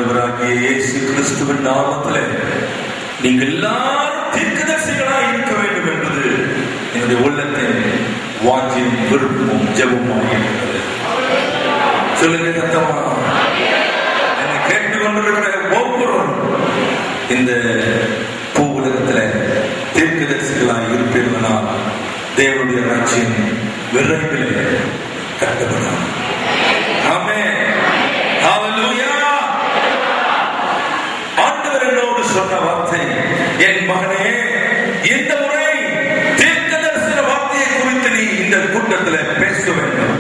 ஆண்டவராகிய இயேசு கிறிஸ்துவின் நாமத்திலே நீங்கள் எல்லாரும் தீர்க்கதரிசிகளாய் இருக்க வேண்டும் என்பது என்னுடைய உள்ளத்தின் வாஞ்சியும் விருப்பமும் ஜெபமும் இருக்கிறது. சொல்லுங்க சத்தமா. என்னை கேட்டுக்கொண்டிருக்கிற ஒவ்வொருவரும் இந்த பூ உலகத்தில் தீர்க்கதரிசிகளாய் இருப்பீர்களால் தேவனுடைய ராஜ்யம் விரைவில் கட்டப்படும். ஆமென். ஹல்லேலூயா. ஆண்டவர் என்னோடு சொன்ன வார்த்தை, என் மகனே, இந்த முறை தீர்க்கதரிசன வார்த்தையை குறித்து நீ இந்த கூட்டத்தில் பேச வேண்டும்.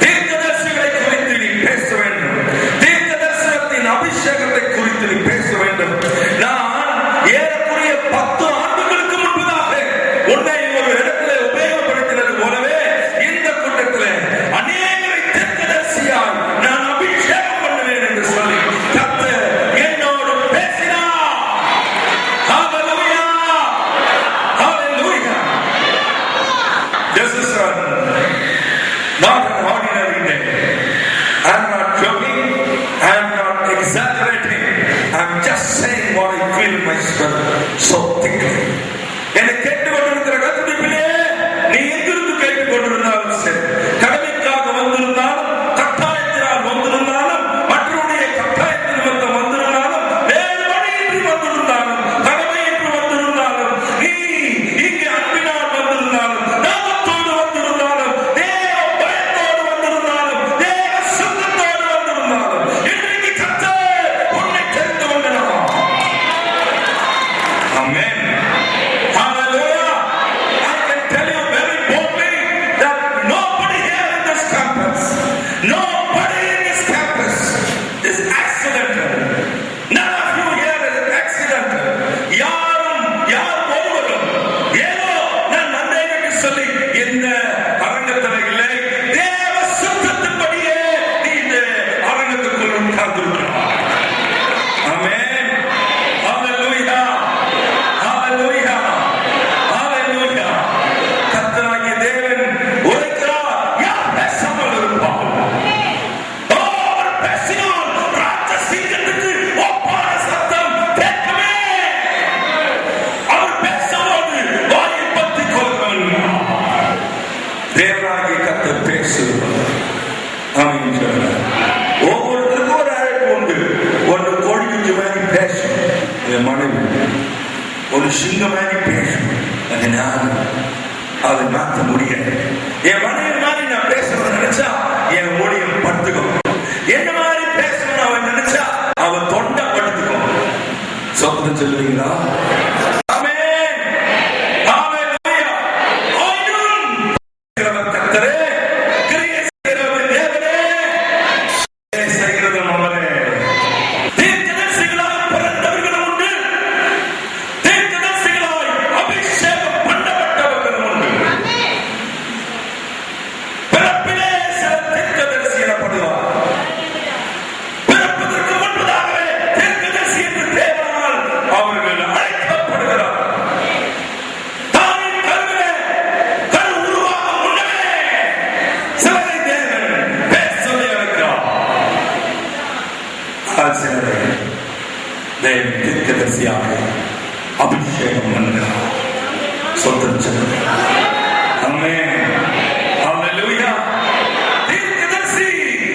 தீர்க்கதரிசிகளை குறித்து நீ பேச வேண்டும். தீர்க்கதரிசனத்தின் அபிஷேகத்தை குறித்து நீ பேச வேண்டும். நான் ஏறக்குறைய 10 ஆண்டுகளுக்கு முன்பதாக உன்னை ஒரு இடத்துல உபயோகப்படுத்தினது போலவே இந்த கூட்டத்தில் அநேகரை தீர்க்கதரிசியாய் நான் அபிஷேகம் பண்ணுவேன் என்று சொல்லி கர்த்தர் என்னோடு பேசினார். ஹல்லேலூயா. ஹல்லேலூயா. This is not an ordinary day. I am not joking. I am not exaggerating. I am just saying what I feel in my spirit so thickly. என்னை கேட்டுக்கொண்டிருக்கிற கத்துடிப்பிலே நீ எங்கிருந்து கேட்டுக்கொண்டிருந்தாலும் சரி, கடமைக்காக வந்திருந்தாலும், கட்டாயத்தினால் வந்திருந்தாலும், மற்றவருடைய கட்டாயத்தின் நிமித்தம் வந்திருந்தாலும், வேறு வழியின்றி வந்திருந்தாலும், கடமையின்றி வந்திருந்தாலும், நீ இங்கே அன்பினால் வந்திருந்தாலும், நாமத்தோடு வந்திருந்தாலும், தேவ பயத்தோடு வந்திருந்தாலும், தேவ சுத்தத்தோடு வந்திருந்தாலும், இன்றைக்கு கர்த்தர் உன்னை தெரிந்து கொண்டார். ஆமென். Hallelujah. I can tell you very boldly that nobody here in this campus, nobody in this campus is accidental. None of you here is accidental. யார் ஒருவரும் ஏதோ நான் வந்தேன் என்று சொல்லி இந்த அரங்கத்தில் இல்லை. தேவ சுத்தத்தின்படியே நீ இந்த அரங்கத்துக்குள் உட்கார்ந்திருக்கிறாய். ஆமென். ஹல்லேலூயா. ஹல்லேலூயா. ஹல்லேலூயா. கர்த்தராகிய தேவன் உரைக்கிறார், யார் பேசாமல் இருப்பார்? அவர் பேசினால் ராஜ சிங்கத்துக்கு ஒப்பான சத்தம் கேட்குமே. அவர் பேசும்போது வாயை பற்றிக் கொள்கிறவன் தேவனாகிய கர்த்தர் பேசுகிறார். ஆமென் சொல்லுங்கள். ஒவ்வொருத்தருக்கும் ஒரு அழைப்பு உண்டு. ஒன்று கோழி குஞ்சு மாதிரி பேசும் என் மனைவி, ஒரு சிங்கம் மாதிரி பேசும் அது நான். அதை மாற்ற முடியாது. என் மனைவி மாதிரி நான் பேசுறத நினைச்சா என் மொழியும் படுத்துக்கும். என்ன மாதிரி பேசணும்னு அவன் நினைச்சா அவன் தொண்டை படுத்துக்கும். சொந்தம் சொல்லுவீங்களா? ஆமென். ஹல்லேலூயா. ஆயினும் செய்கிறவர் கர்த்தரே, கிரியை செய்கிறவர் தேவனே, கிரியை செய்கிறவர் அவரே. தீர்க்கதரிசிகளாய் பிறந்தவர்களும் உண்டு, தீர்க்கதரிசிகளாய் அபிஷேகம் பண்ணப்பட்டவர்களும் உண்டு. பிறப்பிலே சிலர் தீர்க்கதரிசி எனப்படுவார். பிறப்பதற்கு முன்பதாகவே தீர்க்கதரிசி என்று தேவனால் அவர்கள் அழைக்கப்படுகிறார். தாயின் கருவிலே கரு உருவாகும் முன்னமே சிலரை தேவன் பேச சொல்லி அழைக்கிறார். சிலரை தேவன் தீர்க்கதரிசியாக அபிஷேகம் பண்ணுகிறார். சொந்தம் சொல்லுங்கள். ஆமென். ஹல்லேலூயா. தீர்க்கதரிசி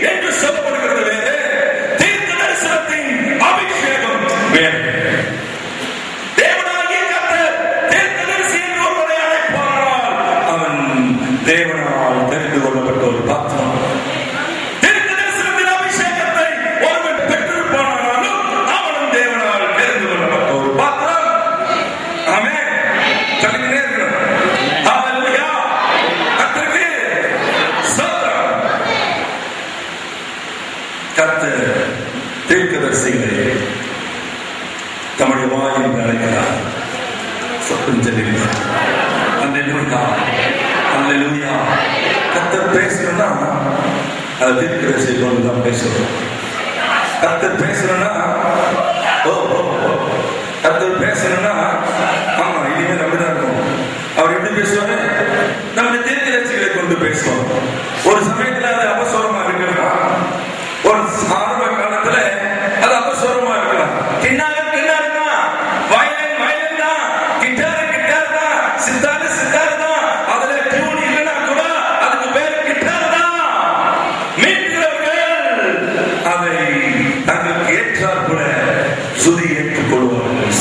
என்று சொல்லப்படுகிறது வேறு, தீர்க்கதரிசனத்தின் அபிஷேகம் வேறு. தேவனாகிய கர்த்தர் தீர்க்கதரிசி என்று ஒருவரை அழைப்பாரால் அவன் தேவனால் தெரிந்து கொள்ளப்பட்ட ஒரு பாத்திரம். தீர்க்கதரிசனத்தின் அபிஷேகத்தை ஒருவன் பெற்றிருப்பானாலும் அவனும் தேவனால் தெரிந்து கொள்ளப்பட்ட ஒரு பாத்திரம். ஆமென். சொல்லுகிறே இருக்கிறோம். ஹல்லேலூயா. கர்த்தருக்கு ஸ்தோத்திரம். கர்த்தர் தீர்க்கதரிசிகளை தம்முடைய வாயில் அழைக்கிறார். சொற்கும் சொல்லுகிறார். அல்லேலூயா. அல்லேலூயா. கர்த்தர் பேசணும்னா அது தீர்க்கதரிசிகளோடு தான் பேசணும். கர்த்தர் பேசணும்னா கர்த்தர் பேசணும்னா ஆமா இனிமேல் அப்படிதான் இருக்கும். அவர் எப்படி பேசுவாரு? நம்முடைய தீர்க்கதரிசிகளை கொண்டு பேசுவார். ஒரு சமயத்துல அது அவசரமா இருக்கிறதா, ஒரு ஆரம்ப காலத்துல அது அவசரம்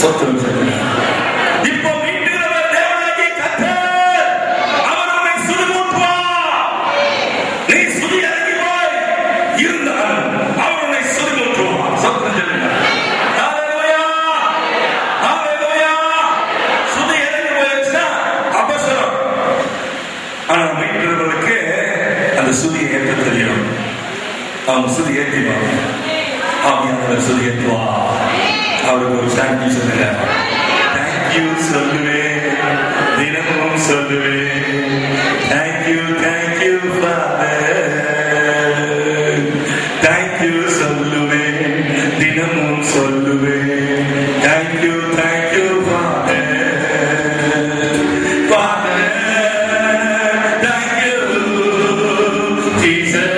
சொத்தும் சொல்லுங்க. இப்போ மீண்டுகிறவர் தேவனாகிய கர்த்தர் அவர் உன்னை சுடுமூட்டுவார். நீ சுதி இறங்கி போய் இருந்தால் அவர் உன்னை சுடுமூட்டுவார். சொத்தும் சொல்லுங்க. ஹalleluya ஹalleluya. சுதி இறங்கி போயிடுச்சா அபசரம். ஆனா மீண்டுகிறவருக்கு அந்த சுதியை ஏற்ற தெரியும். அவங்க சுதி ஏற்றிவாங்க. ஆவியானவர் சுதி ஏற்றுவார். அவருக்கு ஒரு தேங்க்யூ சொல்லுங்க. தேங்க்யூ சொல்லுவேன், தினமும் சொல்லுவேன். Thank you thank you father. தேங்க்யூ சொல்லுவேன், தினமும் சொல்லுவேன். Thank you thank you father. Father thank you Jesus.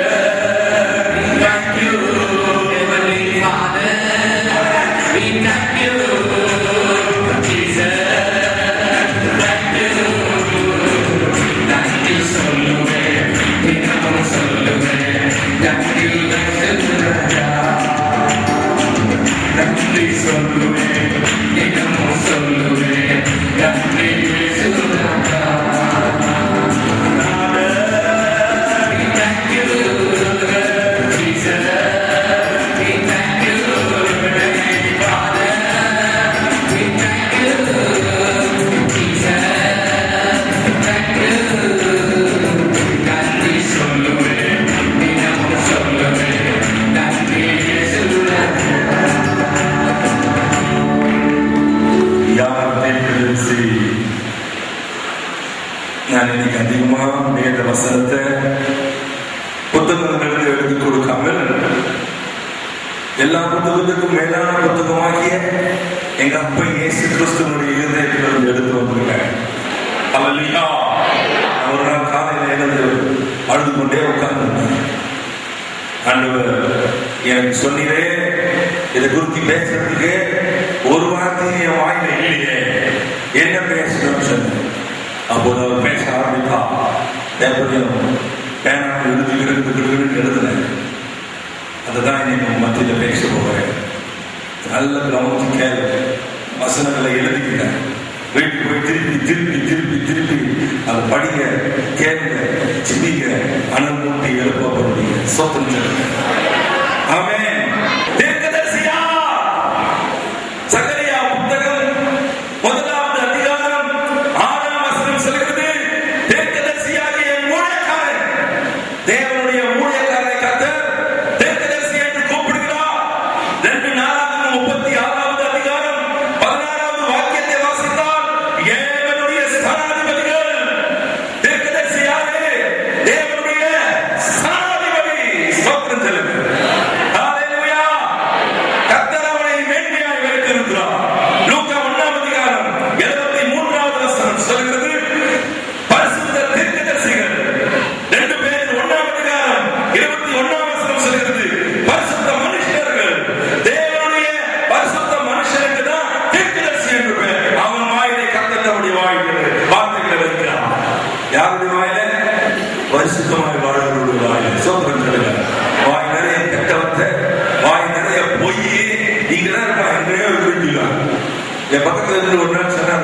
நான் இன்னைக்கு அதிகமா வேத வசனத்தை புத்தகங்களுக்கு எழுதி கொடுக்காமல் எல்லா புத்தகத்துக்கும் மேலான புத்தகமாகிய எங்க அப்பா இயேசு கிறிஸ்துவனுடைய இருதயத்திலிருந்து எடுத்து வந்திருக்கேன். அல்லேலூயா. ஒரு நாள் காலையில் எழுந்து அழுது கொண்டே உட்கார்ந்து, ஆண்டவர் எனக்கு சொன்னீரே இதை குறித்து பேசுறதுக்கு ஒரு வார்த்தையும் என் வாயில இல்லையே, என்ன பேசணும்னு சொன்னேன். அப்போது அவர் பேச ஆரம்பித்தா எப்படியும் பேனாக எழுதுனேன். அதுதான் இன்னைக்கு மத்தியில் பேச போகிறேன். நல்ல கவனிச்சு கேள்வி வசனங்களை எழுதிக்கிறேன். வீட்டுக்கு போய் திருப்பி திருப்பி திருப்பி திருப்பி அதை படிக்க கேட்க சிந்திக்க அனல் மூட்டி எழுப்பப்படுவீங்க. சொத்தம். ஆமென். தீர்க்கதரிசியா சகரியா புத்தகம் 1வது அதிகாரம் 6ஆம் வசனம் சொல்கிறது, தீர்க்கதரிசியாகிய ஊழியக்காரன், தேவனுடைய ஊழியக்காரனை கர்த்தர் தீர்க்கதரிசி என்று கூப்பிடுகிறார். 2 அதிகாரம் 16வது வாக்கியத்தை வாசித்தால், தேவனுடைய ஸ்தானாதிபதிகள் தீர்க்கதரிசியாரே தேவனுடைய ஸ்தானாதிபதி. ஸ்தோத்திரம் சொல்லுங்க. ஹalleluya. கர்த்தர் அவனை மேன்மையாய் வைத்திருக்கிறார். லூக்கா 1ஆம் அதிகாரம் 73வது வசனம் சொல்கிறது, பரிசுத்த தீர்க்கதரிசிகள் 2 பேர் 1ஆம் அதிகாரம் 21ஆம் வசனம் சொல்கிறது, பரிசுத்த மனுஷர்கள், தேவனுடைய பரிசுத்த மனுஷனுக்கு தான் தீர்க்கதரிசி என்று பெயர். அவன் வாயிலே கர்த்தர் தம்முடைய வாயிலே வார்த்தைகளை வைக்கிறார். யாருடைய வாயிலே? பரிசுத்தமாய் வாழ்கிறவருடைய வாயிலே. ஸ்தோத்திரம் சொல்லுங்க. வாய் நிறைய கெட்டவத்தை, வாய் நிறைய பொய், நீங்க தான் இருக்கா எங்கேயோ விரும்பிக்கலாம். என் பக்கத்துல இருந்து ஒரு நாள் சொன்னா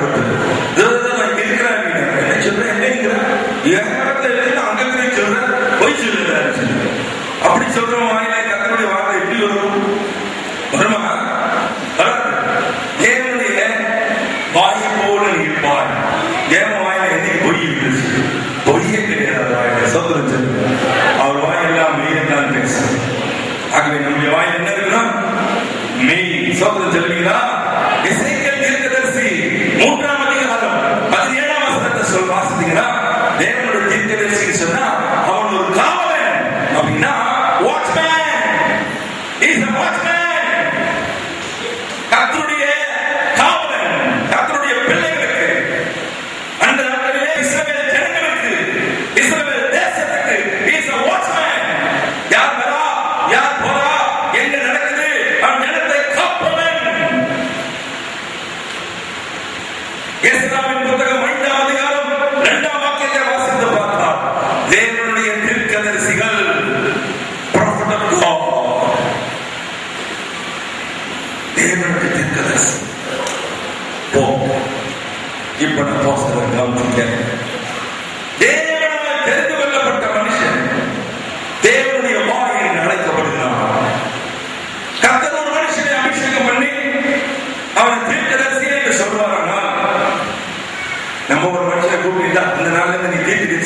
நான் இருக்கிறேன், என்ன சொல்றேன், என்னங்கிறேன், என் பக்கத்துல இருந்து அங்கே சொல்றேன், பொய் சொல்லுறேன். அப்படி சொல்ற வாயில கர்த்தருடைய வார்த்தை எப்படி வரும்? வருமா? தேவனுடைய வாயை போல இருப்பார். தேவன் வாயில என்னைக்கு பொய் இருந்துச்சு? பொய்யே கிடையாது வாயில. சொத்துரம் சொல்லுங்க. அவர் வாயெல்லாம் மெய்யெல்லாம் பேசும். ஆகவே நம்முடைய வாயில் என்ன இருக்கணும்? மெய். சொத்துரம் சொல்லுவீங்களா? எசேக்கியேல் தீர்க்கதரிசி 3ஆம் அதிகாரம் 17ஆம் வசனத்தை வாசித்தீங்கன்னா, தேவனுடைய தீர்க்கதரிசி சொன்னா அவன் ஒரு காவலன். அப்படின்னா வாட்ச்மேன். Is a watchman. கர்த்தருடைய காவலன், கர்த்தருடைய பிள்ளைகளுக்கு, அந்த நாட்களிலே இஸ்ரவேல் ஜனங்களுக்கு, இஸ்ரவேல் தேசத்துக்கு இஸ் a watchman. யார் வரா, யார் போறா, என்ன நடக்குது, அவன் ஜனத்தை காப்பவன். எஸ்ராவின் புத்தகம் 5ஆம் அதிகாரம் 2ஆம் வாக்கியத்தை வாசித்து பார்த்தால், தேவன்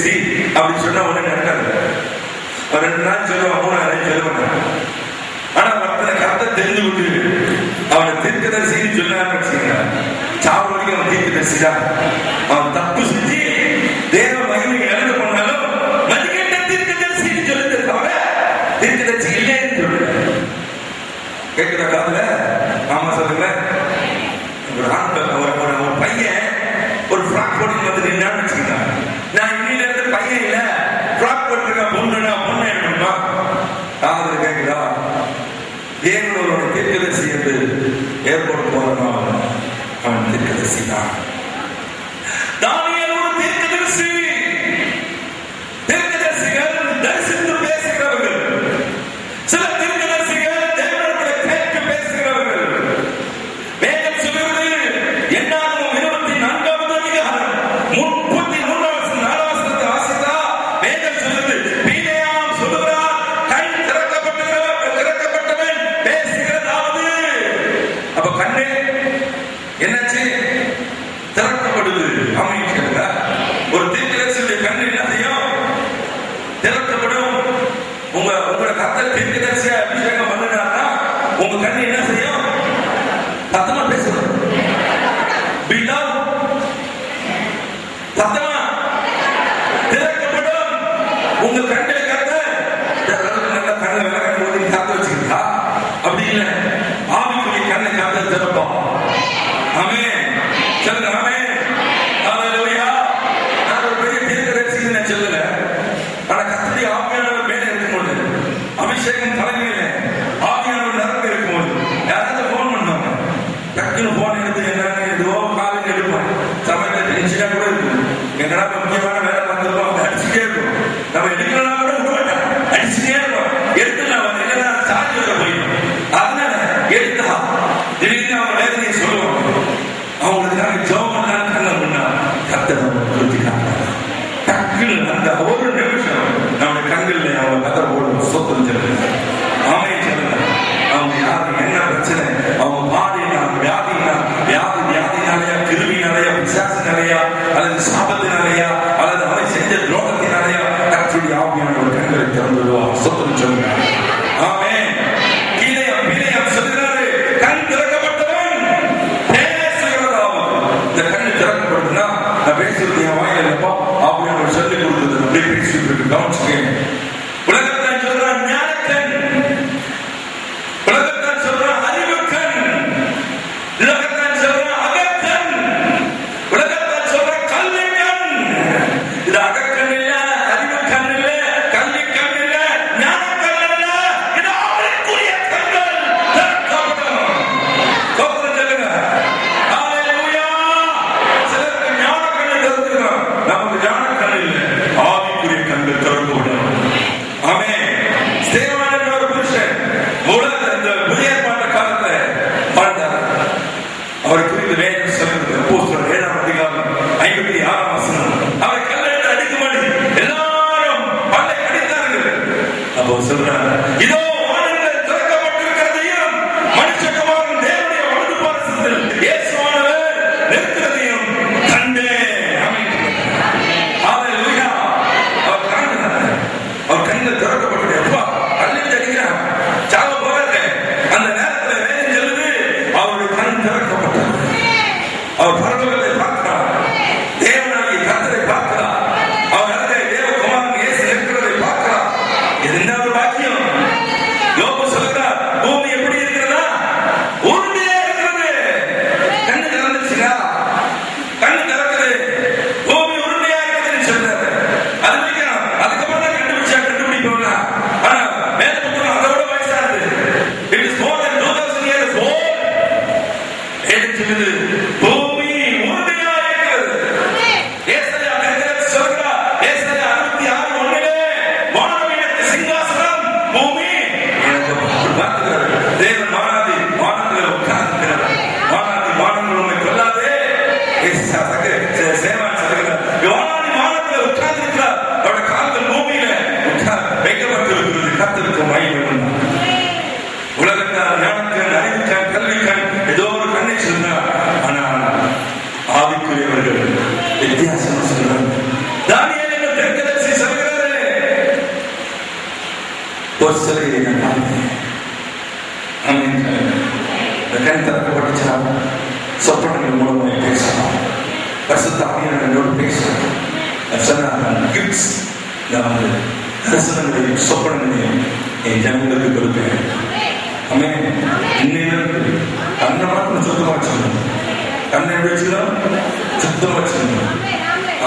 தீர்க்கதரிசி அப்படின்னு சொன்னா உடனே நடக்காது. 2 நாள் சொல்லுவான், 3 நாள் சொல்லுவாங்க. ஆனா ஒருத்தனை கருத்தை தெரிஞ்சு விட்டு அவனை தீர்க்கதரிசின்னு சொன்னான்னு வச்சுக்கோங்க, சாவு வரைக்கும் அவன் தீர்க்கதரிசி தான். அவன் தப்பு செஞ்சு தேவ மகிமை இழந்து போனாலும் மதிக்கட்ட தீர்க்கதரிசின்னு சொல்லுது தவிர தீர்க்கதரிசி இல்லைன்னு சொல்லுங்க. கேட்கிற காதுல ஆமா சொல்லுங்க. ஒரு பையன் ஒரு ஃப்ராக் போட்டு வந்து நின்னான்னு வச்சுக்கோங்க, நான் இன்னில இருந்து பையன் இல்ல ஃப்ராக் போட்டுருக்க பொண்ணுன்னா பொண்ணு எடுக்கணுமா? காதுல கேட்குதா? தேவனோட தீர்க்கதரிசி என்று ஏற்போர்ட் போறோம், அவன் தீர்க்கதரிசி தான். தானியேல் ஒரு தீர்க்கதரிசி. தீர்க்கதரிசிகள் தரிசித்து பேசுகிறவர்கள், சில தீர்க்கதரிசிகள் தேவனோட கேட்டு பேசுகிறவர்கள். வேதம் சொல்கிறது என்னாகும் 24வது அதிகாரம் 34வது வாசித்தா வேதம் சொல்லுது, பீலேயாம் சொல்லுகிறார், கண் திறக்கப்பட்டவன் பேசுகிறதாவது. அப்ப கண்ணு என்னாச்சு? திறக்கப்படுது. அமைச்சர் ஒரு தீர்க்கதரிசியுடைய கண்ணு என்ன செய்யும்? திறக்கப்படும். உங்களோட கர்த்தர் தீர்க்கதரிசியா அபிஷேகம் பண்ணினார்னா உங்க கண்ணு என்ன செய்யும்? சத்தமா பேசணும். சத்தமா திறக்கப்படும். உங்க கண்ணை கர்த்தர் நல்ல கண்ணை விளக்க போது காத்து வச்சுக்கிட்டா அப்படி இல்லை, ஆவிக்குரிய கண்ணை கர்த்தர் திறப்போம். ஆமென். சொல்லுங்க ஆமென். ஹல்லேலூயா. நான் ஒரு பெரிய தீர்க்கதரிசின்னு நான் சொல்லல, ஆனா கர்த்தருடைய ஆவியானவர் மேலே இருக்கும்போது, அபிஷேகம் தலைமையில ஆவியானவர் நிரம்பி இருக்கும்போது யாராவது போன் பண்ணுவாங்க, டக்குன்னு போன் எடுத்து என்னன்னு எதுவோ காலையில் எடுப்போம். சமையல டென்ஷனா கூட இருக்கும், எங்கடா முக்கியமான வேலை பார்த்துருப்போம், அவங்க அடிச்சுட்டே இருக்கும். நம்ம எடுக்கலாம் கூட விட மாட்டோம், அடிச்சுட்டே இருப்போம். எடுத்துலாம் வந்து என்னன்னா சார்ஜ் வர போயிடும். அதனால எடுத்தா திடீர்னு அவங்க வேதனையை சொல்லுவாங்க. அவங்களுக்காக ஜெபம் பண்ணாலும் கண்ண முன்னா கர்த்தர் கொடுத்துட்டாங்க. டக்குன்னு அந்த ஒரு நிமிஷம் நம்ம கண்கள்ல அவங்க கதை போடும் சொத்தம் சொல்லுங்க. ஆமையை சொல்லுங்க. அவங்க யாரு என்ன பிரச்சனை, அவங்க பாடினா வியாதினாலையா, கிருமினாலையா, பிசாசினாலையா, அல்லது சாபத்தினாலையா, அல்லது அவரை செஞ்ச துரோகத்தினாலையா, கர்த்தருடைய ஆவியான ஒரு கண்களை திறந்துடுவா. சொத்தம் சொல்லுங்க. ஆமென். பீலேயாம் சொல்கிறாரு, கண் திறக்கப்பட்டவன் பேசுகிறதாவது. இந்த கண்ணு திறக்கப்படுதுன்னா நான் பேசுறது என் வாயில இல்லப்பா அப்படின்னு சொல்லி கொடுத்தது அப்படியே பேசிட்டு இருக்கு. கவனிச்சுக்கேன். உலகத்தான் சொல்றான் ஞானக்கண், உலகத்தான் சொல்றான் அறிவுக்கண், உலகத்தான் சொல்றான் அகக்கண், உலகத்தான் சொல்றான் கல்விக்கண். இது அகக்கண் இல்ல, அறிவுக்கண் இல்ல, கல்விக்கண் இல்ல, ஞானக்கண் இல்ல, இது அவருக்குரிய கண்கள் திறக்கப்படும். சோதனை சொல்லுங்க. ஹல்லேலூயா. சிலருக்கு ஞானக்கண்ணை திறந்துருக்கோம், நமக்கு ஞானக்கண் இல்லை, ஆவிக்குரிய கண்கள் திறக்கப்படும். ஆமென். ஸ்தேவான் ஒரு புருஷன் இந்த புதிய ஏற்பாட்டு காலத்துல வாழ்ந்தார். அவரை குறித்து வேதம் சொல்லுகிறது. அப்போஸ்தலர் 7ஆம் அதிகாரம் 56ஆம் வசனம். அவரை கல்லெடுத்து அடிக்கும்படி எல்லாரும் பல்லை கடித்தார்கள். அப்போ சொல்றாங்க, இதோ வானங்கள் திறக்கப்பட்டிருக்கிறதையும் மனுஷகுமாரன் தேவனுடைய வலது பாரசத்தில் இயேசுவானவர் நிற்கிறதையும் கண்டேன். ஹல்லேலூயா. அவர் காண்கிறார். அவர் கண்கள் திறக்கப்பட்டது. அப்பா கல்லெடுத்து அடிக்கிறார், சாவ போறாரு. அந்த நேரத்தில் வேதம் சொல்லுது, அவருடைய கண் திறக்கப்பட்டது. அவர் பரலோகத்தை பார்க்கிறார், தேவனாகிய கர்த்தரை பார்க்கிறார், அவர் அருகே தேவகுமாரன் இயேசு நிற்கிறதை பார்க்கிறார். இது என்ன ஒரு பாக்கியம்! ஒரு சிலையை நான் பார்த்தேன். இந்த கண் திறக்கப்பட்டுச்சா சொப்பனங்கள் மூலமாக பேசலாம். பரிசுத்த ஆவியானவர் என்னோடு பேசலாம். கிஃப்ட்ஸ் நான் தரிசனங்களையும் சொப்பனங்களையும் என் ஜனங்களுக்கு கொடுப்பேன். ஆமென். இன்னிலிருந்து கண்ணை மட்டும் சுத்தமா வச்சுக்கணும். கண்ணை எப்படி வச்சுக்கணும்? சுத்தமா வச்சுக்கணும்.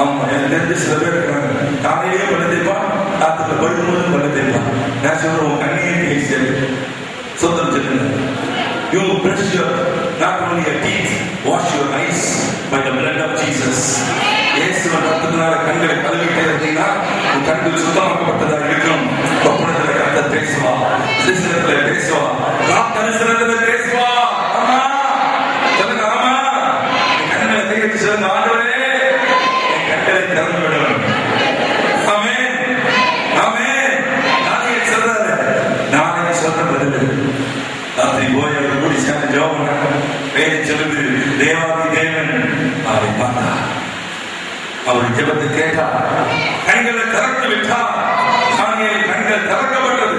ஆமா, எனக்கு தெரிஞ்சு சில பேர் இருக்காங்க, காலையிலேயே பல்ல தேய்ப்பான், ராத்திரில படுக்கும்போது பல்ல தேய்ப்பான். நான் சொல்றேன், உன் கண்ணையே தேய்ச்சி சுத்தம் வச்சுக்கணும். You brush your not only your teeth, wash your eyes by the blood of Jesus. இயேசுவின் ரத்தத்தினால கண்களை கழுவிட்டே இருந்தீங்கன்னா உன் கண்கள் சுத்தமாக்கப்பட்டதா இருக்கும். சொப்பனத்துல கர்த்தர் பேசுவா, தரிசனத்துல பேசுவா, தரிசனத்துல பேசுவா. ஆமா சொல்லுங்க, ஆமா. கண்களை தேய்ச்சி சொல்லுங்க, ஆண்டவரே என் கண்களை திறந்து விடும். ஆமென், ஆமென். நாளைக்கு சொல்றாரு, நாளைக்கு சொல்ற பதில் ராத்திரி போய் அவர் கூடி சேர்ந்து ஜெபம் பண்ணாங்க. வேலை சொல்லுது, தேவாதி தேவன் அவரை பார்த்தார், அவருடைய ஜெபத்தை கேட்டார், கண்களை திறந்து விட்டார். தானியேல் கண்கள் திறக்கப்பட்டது.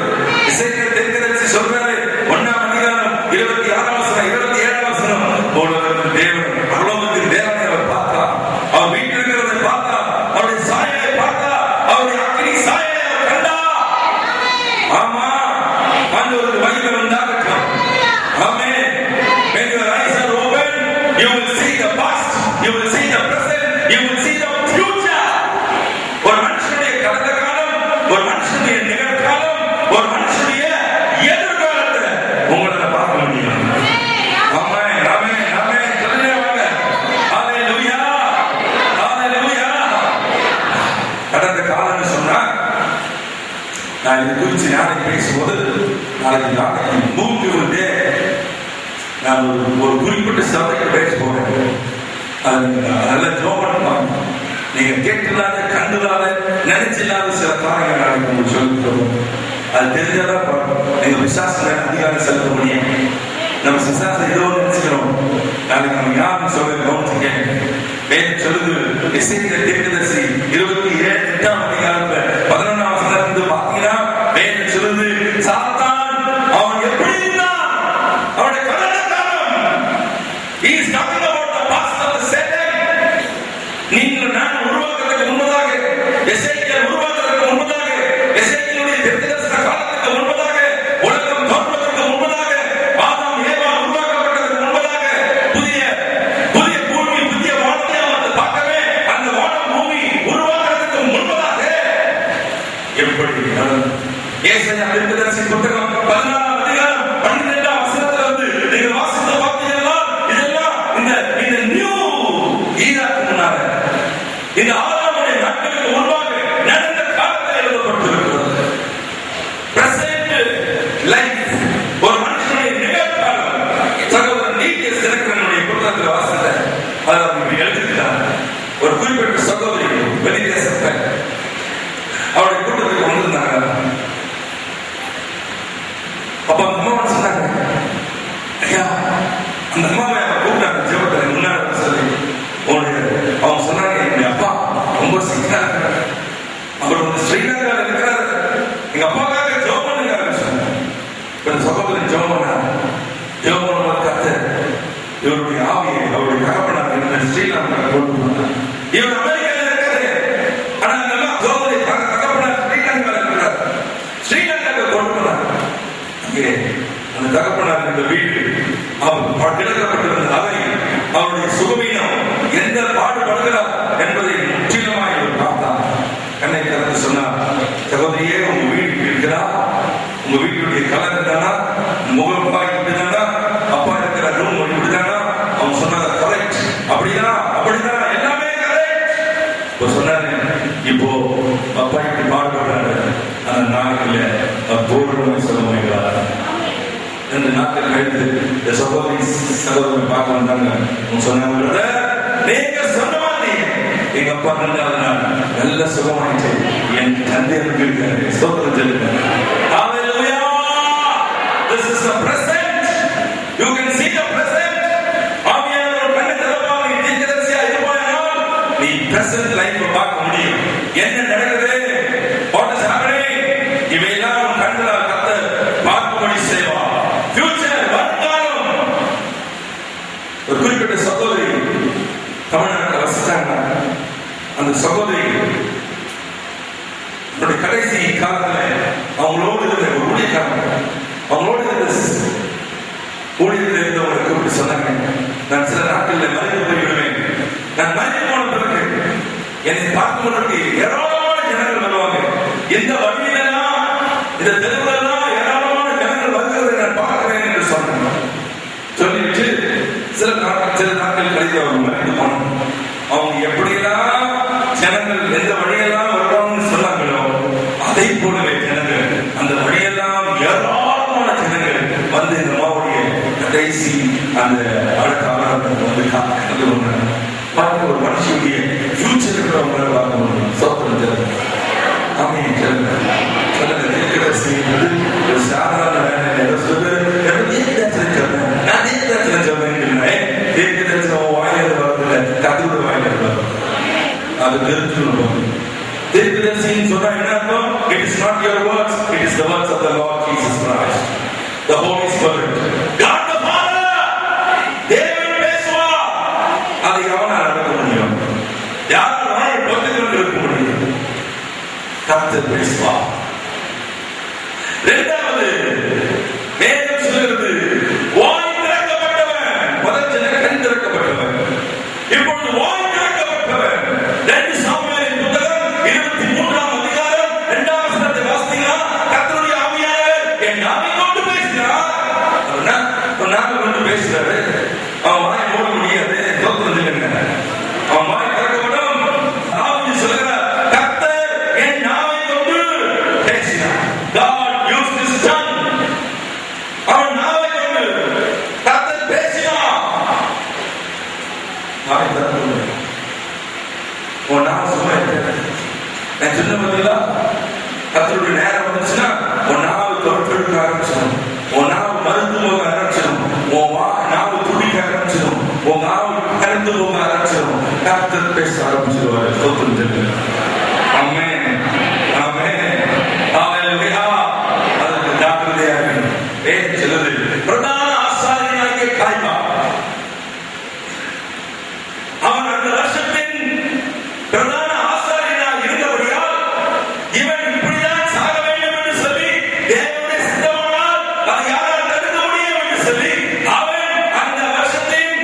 இசைக்கியேல் தீர்க்கதரிசி சொல்றாரு, 1ஆம் அதிகாரம் 26ஆம் வசனம் 27ஆம் வசனம், போலவரும் தேவன் பரலோகத்தின் தேவனை அவர் பார்த்தார், அவர் வீட்டில் இருக்கிறதை பார்த்தார், அவருடைய சாயலை பார்த்தார், அவருடைய அக்கினி சாயலை அவர் கண்டார். ஆமா, ஆண்டவருக்கு மகிமை உண்டாகட்டும். Amen. When your eyes are open, you will see the past, you will see the present, you will see the future. ஒரு மனுஷனுடைய கடந்த காலம், ஒரு மனுஷனுடைய நிகழ்காலம், ஒரு மனுஷனுடைய எதிர்காலத்தை உங்களால பார்க்க முடியும். ஆமென், ஆமென், ஆமென். சொல்லுங்க வாங்க. ஹalleluya, ஹalleluya. கடந்த காலம்னு சொன்னா நான் இது குறித்து நாளைக்கு பேசும்போது, நாளைக்கு மூன்று நான் ஒரு குறிப்பிட்ட சபைக்கு பேச போறேன். நல்ல ஜோபன் நீங்க கேட்கலாத, கண்டுலாத, நினைச்சில்லாத சில காரியங்கள் நாளைக்கு உங்களுக்கு சொல்லித்தரும். அது தெரிஞ்சாதான் நீங்க விசுவாச அதிகாரம் செலுத்த முடியும். நம்ம விசுவாசம் ஏதோ நினைச்சுக்கிறோம், நாளைக்கு நம்ம யாரும் சொல்ல கவனிச்சுங்க. வேறு சொல்லுது, எசேக்கியேல் தீர்க்கதரிசி 28ஆம் அதிகாரத்துல 11ஆம் வசனத்திலிருந்து பார்த்தீங்கன்னா வேறு சொல்லுது, சாத்தான் அவன் எப்படி இருந்தான், அவனுடைய கடந்த காலம். He is talking about the past of the Satan. நீங்கள் நான் உருவாக்குறதுக்கு முன்பதாக, எசேக்கியேல் உருவாக்குறதுக்கு முன்பதாக, எசேக்கியேலுடைய தீர்க்கதரிசன காலத்துக்கு முன்பதாக, உலகம் தோன்றுவதற்கு முன்பதாக, ஆதாம் ஏவாள் உருவாக்கப்பட்டதற்கு முன்பதாக, புதிய பூமி புதிய வானத்தை அவர்கள் பார்க்கவே, அந்த வானம் பூமி உருவாக்குறதுக்கு முன்பதாக எப்படி ஏசாயா தீர்க்கதரிசி புத்தகம் 14ஆம் அதிகாரம் 12ஆம் வசனத்துல வந்து நீங்க வாசித்து பார்த்தீங்கன்னா இதெல்லாம் இந்த நியூ ஈராக்கு முன்னால, இந்த ஆதாமுடைய நாட்களுக்கு முன்பாக நடந்த காலத்தில் எழுதப்பட்டிருக்கிறது. பிரசன்ட் லைஃப், ஒரு மனுஷனுடைய நிகழ்காலம். சகோதரன் நீட்டியஸ் தினகரனுடைய புத்தகத்தில் வாசித்த அதை அவங்க எழுதிட்டார். ஒரு குறிப்பிட்ட சகோதரி வெளிதேசத்தை அவருடைய கூட்டத்துக்கு வந்திருந்தாங்க. அப்ப அந்த அம்மா சொன்னாங்க, ஐயா அந்த அம்மாவை கூப்பிட்டாங்க ஜெபத்தில் முன்னாடி சொல்லி. அவங்க சொன்னாங்க, என்னுடைய அப்பா ரொம்ப சிக்கா இருக்கிறார், அவர் வந்து ஸ்ரீலங்காவில் இருக்கிறார், எங்க அப்பாவுக்காக ஜெபம் பண்ணுங்க சொன்னாங்க. சகோதரன் ஜெபம் பண்ணாங்க. ஜெபம் பண்ணும்போது கத்து இவருடைய ஆவியை அவருடைய தகப்பனார் என்ன ஸ்ரீலங்காவில் கொண்டு போனார். இவர் அமெரிக்காவில் இருக்காரு, ஆனால் நல்லா சகோதரி தகப்பனார் ஸ்ரீலங்காவில் இருக்கிறார். ஸ்ரீலங்காவில் கொண்டு போனார். அந்த தகப்பனார் இந்த வீடு அவர் கிடக்கப்பட்டிருந்த அறை, அவருடைய சுகவீனம், எந்த பாடுபடுகிறார் என்பதை முற்றிலுமாக பார்த்தார். கண்ணை திறந்து சொன்னார், சகோதரியே உங்க வீடு இருக்கிறா, உங்க வீட்டுடைய கலர் இருந்தானா, முகப்பாய் இப்படிதானா, அப்பா இருக்கிற ரூம் இப்படிதானா. அவன் சொன்னாங்க, கரெக்ட், அப்படிதான் அப்படிதான், எல்லாமே கரெக்ட். சொன்னாரு, இப்போ அப்பா இப்படி பாடுபடுறாரு, அந்த நாளைக்குள்ள பூர்ணமாய் சொல்ல முடியாது. 2 நாட்கள் கழித்து இந்த சகோதரன் பார்க்க வந்தாங்க. சொன்னாங்க, நீங்க சொன்ன மாதிரி எங்க அப்பா 2வது நாள் நல்ல சுகமாயிட்டு என் தந்தை இருக்காரு. ஸ்தோத்திரம் சொல்லுங்க. Hallelujah. This is the present. You can see the present. ஆவியானவர் கண்ணை திறப்பாக நீ தீர்க்கதரிசியா இருப்பாயானால் நீ present life பார்க்க முடியும். என்ன நடக்குது? What is happening? இவையெல்லாம் கண்களால் கடைசி காலத்துல அவங்களோடு இருந்த ஒரு ஊழியக்காரன், அவங்களோடு இருந்த ஊழியத்தில் இருந்தவங்களுக்கு கூப்பிட்டு சொன்னாங்க, நான் சில நாட்களில் மறைந்து போய்விடுவேன். நான் மறைந்து போன பிறகு என்னை பார்க்குவதற்கு ஏராளமான ஜனங்கள் வருவாங்க. எந்த வழியிலெல்லாம் இந்த தெருவிலெல்லாம் ஏராளமான ஜனங்கள் வருகிறதை நான் பார்க்கிறேன் என்று சொன்னாங்க. சொல்லிட்டு சில நாட்கள் கழித்து அவங்க மறைந்து போனாங்க. அவங்க எப்படியெல்லாம் ஜனங்கள் எந்த வழியெல்லாம் வருவாங்கன்னு சொன்னாங்களோ அதை போலவே ஜனங்கள் அந்த வழியெல்லாம் ஏராளமான ஜனங்கள் வந்து இந்த அம்மாவுடைய கடைசி அந்த அடுத்த ஆராதனை வந்து பார்க்க ஒரு மனுஷனுடைய ஃபியூச்சர் அவங்களை பார்க்க முடியும். சோத்திரம் தெரியும். ஆமாம் சொல்லுங்க செய்வது ஒரு சாதாரண வேலை. நான் தீர்க்கதரிசனம் சொல்றேன். தீர்க்கதரிசனம் வாயில வரதில்லை, கத்தருடைய வாயில வரும். அது தெரிஞ்சுக்கணும். தீர்க்கதரிசின்னு சொன்னா என்ன அர்த்தம்? It is not your words, it is the words of the Lord Jesus Christ, the Holy Spirit. God the Father, தேவன் பேசுவார். அதை எவனால் நடக்க முடியும்? யாரால் பொறுத்துக்கொண்டு இருக்க முடியும்? கர்த்தர் பேசுவார். இரண்டாவது வேதம் சொல்கிறது, வாய் திறக்கப்பட்டவன். முதல் ஜனங்கள் கண் திறக்கப்பட்டவன், இப்பொழுது வாய் திறக்கப்பட்டவன். 2 சாமுவேலின் புத்தகம் 23ஆம் அதிகாரம் 2ஆம் வசனத்தை வாசித்தீங்கன்னா, கர்த்தருடைய ஆவியானவர் என் நாவை கொண்டு பேசினார். ஒரு நாவை கொண்டு பேசுறாரு. அவன் வாயை மூட முடியாது. தோற்றம் இல்லைங்க. அவன் வாய் திறக்கப்படும். ஆவி சொல்கிறார், கர்த்தர் என் நாவை கொண்டு பேசினார். God used his tongue. அவன் நாவை கொண்டு கர்த்தர் பேசினார். வாய் திறக்கப்படும். உன் நாவை சும்மா இருக்கிறது. நான் சொன்ன பதிலா கர்த்தருடைய நேரம் வந்துச்சுன்னா உன் நாவை தொற்றுக்க ஆரம்பிச்சிடும். உன் நாவு மருந்து போக ஆரம்பிச்சிடும். உன் நாவு துடிக்க ஆரம்பிச்சிடும். உன் நாவு கலந்து போக ஆரம்பிச்சிடும். கர்த்தர் பேச ஆரம்பிச்சிடுவார். தோற்றம் தெரியும். ஆமென், ஆமென், ஹல்லேலூயா. அதுக்கு ஜாக்கிரதையா இருக்கணும். வேதம் சொல்லுது, பிரதான ஆசாரியனாகிய காய்பா அவன் அந்த வருஷத்தின் பிரதான ஆசாரியனாக இருந்தபடியால் இவன் இப்படிதான் சாக வேண்டும் என்று சொல்லி தேவனுடைய சித்தமானால் அது யாரால் தடுக்க முடியும் என்று சொல்லி அவன் அந்த வருஷத்தின்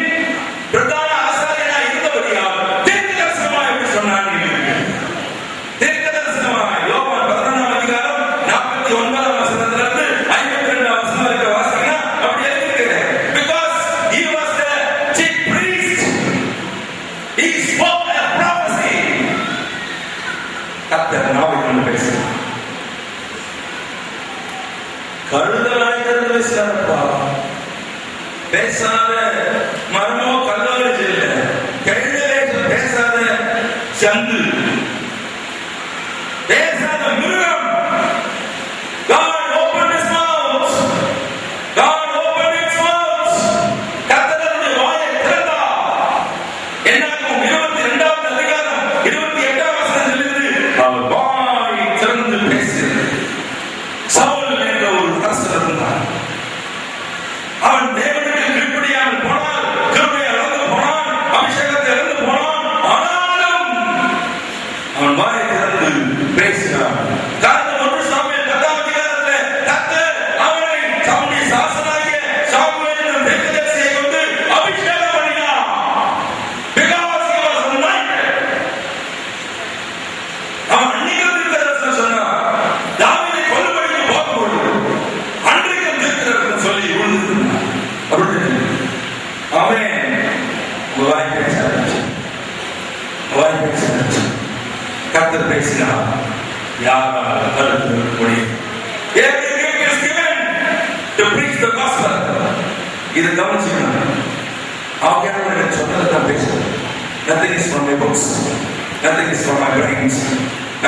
பிரதான ஆசாரியனாக இருந்தபடியால் தீர்க்கதரிசனமாக எப்படி சொன்னான்? தீர்க்கதரிசனமாக யோவான் 11ஆம் அதிகாரம் 49ஆம் வசனத்திலிருந்து 52ஆம் வசனம் வரைக்கும் வாசிங்கன்னா அப்படி எழுதியிருக்கிறது. Because he was the chief priest, he spoke a prophecy. கர்த்தர் நாவை கொண்டு பேசினார். கழுதலாய் திறந்து பேசினாரப்பா. பேசாத மரமோ கல்லோ இல்லை. கழுதலே பேசாத சந்து, பேசாத மிருகம். God opened his mouth. God opened his mouth. கர்த்தருடைய வாயை திறந்தார். என்னாகும் 22ஆம் அதிகாரம் 28ஆம் வசனத்திலிருந்து அவர் வாயை திறந்து பேசினார். சவுல் என்ற ஒரு அரசர் இருந்தார். அவன் தேவனுக்கு கீழ்ப்படியாமல் போனான், கிருபையை இழந்து போனான், அபிஷேகத்தை இழந்து போனான். ஆனாலும் அவன் வாயை திறந்து பேசினான். காரணம் 1 சாமுவேல் 10ஆம் அதிகாரத்திலே கர்த்தர் அவனை தம்முடைய தாசனாகிய சாமுவேல் என்னும் தீர்க்கதரிசியை கொண்டு அபிஷேகம் பண்ணினார். Because he was anointed. அவன் அன்றைக்கு தீர்க்கதரிசனம் சொன்னான். தாவீதை கொல்லும்படிக்கு போகும்போது அன்றைக்கு தீர்க்கதரிசனம் சொல்லி விழுந்திருந்தான். ஆமென். வாய் பேச ஆரம்பிச்சு. வாய் பேச ஆரம்பிச்சு. கர்த்தர் பேசினார். யாரால் தடுக்க முடியும்? Every gift is given to preach the gospel. இதை கவனிச்சுக்கணும். ஆவியானவர் எனக்கு சொன்னதை தான் பேசுறேன். Nothing is from my books. Nothing is from my brains.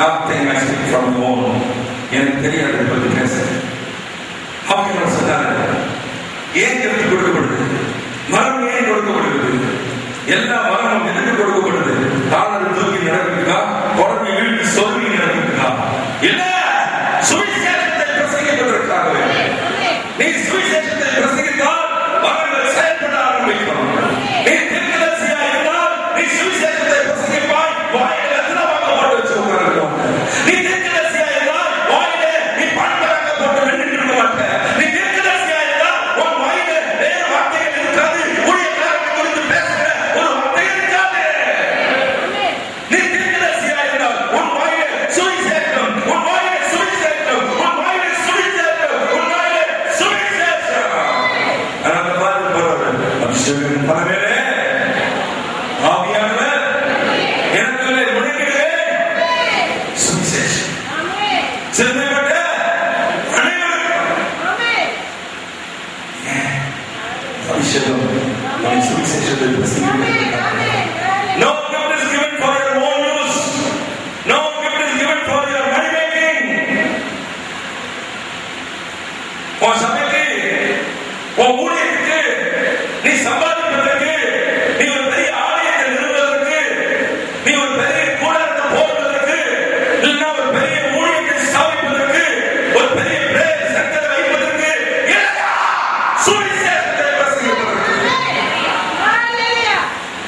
Nothing I speak from the wall. எனக்கு தெரியாத பற்றி பேசுறேன். ஆவியானவர் சொன்னார், ஏன் எடுத்து கொடுக்கப்படுது? மரம் ஏன் கொடுக்கப்படுகிறது? எல்லா மரமும் எதுக்கு கொடுக்கப்படுது? காலரை தூக்கி நடக்குதுக்கா? குழந்தை வீட்டு சொருகி நடக்குதுக்கா? இல்ல, சுவிசேஷத்தை பிரசங்கிப்பதற்காகவே. நீ சுவிசேஷத்தை பிரசங்கித்தால் மரங்கள் செயல்பட ஆரம்பிக்கும். நீ தீர்க்கதரிசியா இருந்தால் நீ சுவிசேஷத்தை பிரசங்கிப்பாய். வாயில தினமாக போட்டு வச்சு உட்கார்ந்து. நீ தீர்க்கதரிசியா சிறுமைப்பட்ட அபிஷேகம் சுவிசேஷத்தை பிரசங்கிக்கிறது. No gift is given for your own use. No gift is given for your money making. உன் சபைக்கு, உன் ஊழியத்துக்கு, நீ சம்பாதிப்பதற்கு, நீ ஒரு பெரிய ஆலயத்தை நிறுவுவதற்கு, நீ ஒரு பெரிய கூடாரத்தை போடுவதற்கு, இல்லைன்னா ஒரு பெரிய ஊழியத்தை ஸ்தாபிப்பதற்கு, ஒரு பெரிய பிரேயர் சென்டர் வைப்பதற்கு, இல்லையா சுவிசேஷத்தை பிரசங்கிப்பதற்கு.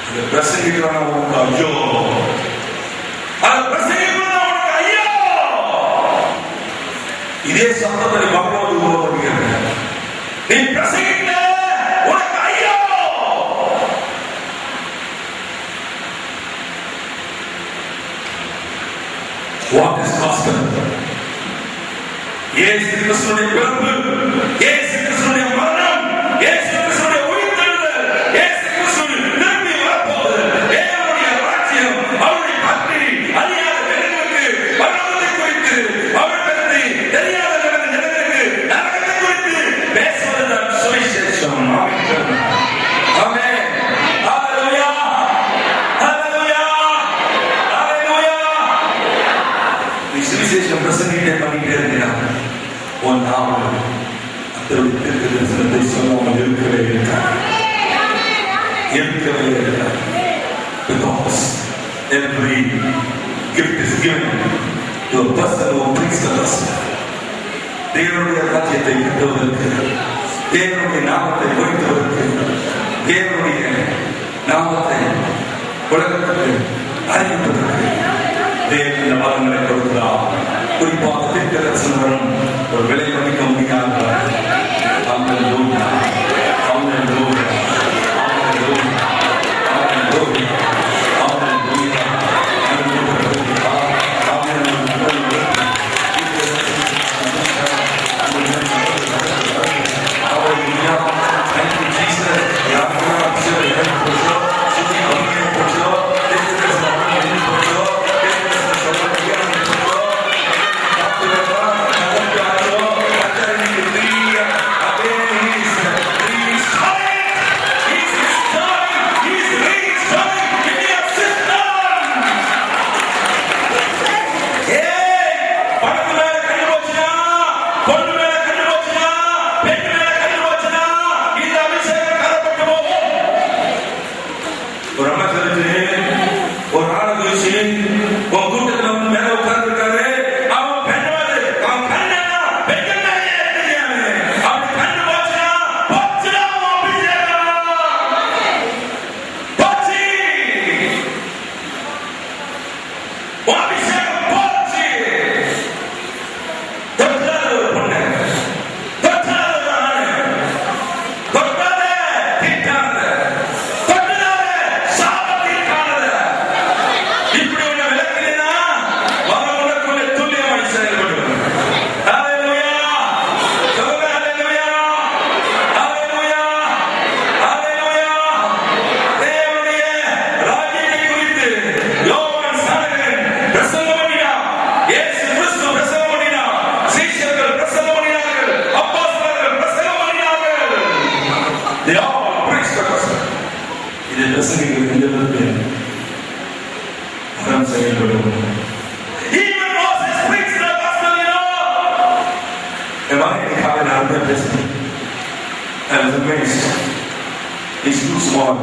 அதை பிரசங்கிக்கிறவன உனக்கு ஐயோ, அதை பிரசங்கிக்கிறவன உனக்கு ஐயோ. இதே சத்தத்தை பகவான் உருவாக்குகிறது. நீ பிரசங்கிக்க உனக்கு ஐயோ. What is gospel? இயேசு கிறிஸ்துவின் பிறப்பு, இயேசு கிறிஸ்துவின் மரணம், இயேசு கிறிஸ்துவின் உயிர்த்தெழுதல், இயேசு கிறிஸ்துவின் திரும்பி வரப்போவது, தேவனுடைய ராஜ்யம், அவருடைய பக்தி, அறியாத ஜனங்களுக்கு பரலோகத்தை குறித்து, அவரை பற்றி தெரியாத ஜனங்களுக்கு நரகத்தை குறித்து பேசுவதுதான் சுவிசேஷம். ஆமென். ஹalleluya. ஹalleluya. ஹalleluya. நீ சுவிசேஷம் பிரசங்கிட்டே பண்ணிட்டே இருக்கிறாய். உன் நாமம் அத்தருடைய தீர்க்கதரிசனத்தை சொல்லாமல் இருக்கவே இருக்காது. இருக்கவே இருக்காது. Because every gift is given to a person who preaches the gospel. தேவனுடைய ராஜ்யத்தை கட்டுவதற்கு, தேவனுடைய நாமத்தை உயர்த்துவதற்கு, தேவனுடைய நாமத்தை உலகத்திற்கு அறிவிப்பதற்கு தேவன் இந்த வரங்களை கொடுக்கிறார். குறிப்பாக தீர்க்கதரிசனம் ஒரு விலை மதிக்க முடியாத ஹalleluya, ஹalleluya, ஹalleluya, ஹalleluya, ஹalleluya, thank you Jesus. I was amazed. He's too small.